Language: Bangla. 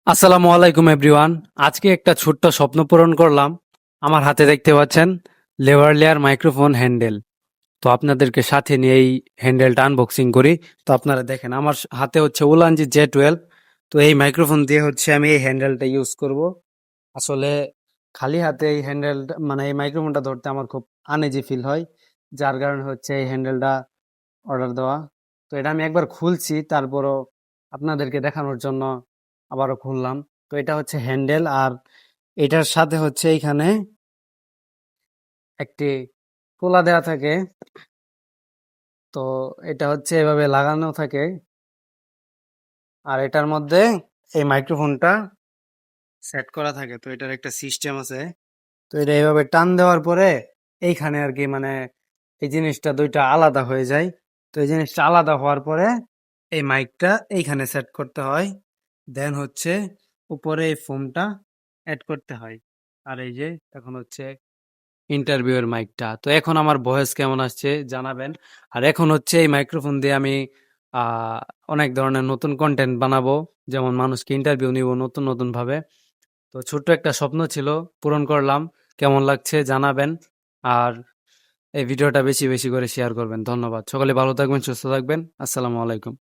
আসসালামু আলাইকুম এভরিওয়ান। আজকে একটা ছোট্ট স্বপ্ন পূরণ করলাম। আমার হাতে দেখতে পাচ্ছেন লেভারলেয়ার মাইক্রোফোন হ্যান্ডেল। তো আপনাদেরকে সাথে নিয়ে এই হ্যান্ডেলটা আনবক্সিং করি। তো আপনারা দেখেন আমার হাতে হচ্ছে উলানজি J12। তো এই মাইক্রোফোন দিয়ে হচ্ছে আমি এই হ্যান্ডেলটা ইউজ করব। আসলে খালি হাতে এই হ্যান্ডেলটা মানে এই মাইক্রোফোনটা ধরতে আমার খুব আনইজি ফিল হয়, যার কারণে হচ্ছে এই হ্যান্ডেলটা অর্ডার দেওয়া। তো এটা আমি একবার খুলছি, তারপরও আপনাদেরকে দেখানোর জন্য আবারও খুললাম। তো এটা হচ্ছে হ্যান্ডেল, আর এটার সাথে হচ্ছে এইখানে একটি পোলা দেওয়া থাকে। তো এটা হচ্ছে এভাবে লাগানো থাকে, আর এটার মধ্যে এই মাইক্রোফোনটা সেট করা থাকে। তো এটার একটা সিস্টেম আছে। তো এটা এইভাবে টান দেওয়ার পরে এইখানে আর কি মানে এই জিনিসটা দুইটা আলাদা হয়ে যায়। তো এই জিনিসটা আলাদা হওয়ার পরে এই মাইকটা এইখানে সেট করতে হয়, দেন হচ্ছে উপরে এই ফোমটা অ্যাড করতে হয়। আর এই যে এখন হচ্ছে ইন্টারভিউ এর মাইকটা। তো এখন আমার ভয়েস কেমন আসছে জানাবেন। আর এখন হচ্ছে এই মাইক্রোফোন দিয়ে আমি আহ অনেক ধরনের নতুন কন্টেন্ট বানাবো, যেমন মানুষকে ইন্টারভিউ নিব নতুন নতুন ভাবে। তো ছোট্ট একটা স্বপ্ন ছিল, পূরণ করলাম। কেমন লাগছে জানাবেন। আর এই ভিডিওটা বেশি বেশি করে শেয়ার করবেন। ধন্যবাদ। সকলে ভালো থাকবেন, সুস্থ থাকবেন। আসসালামু আলাইকুম।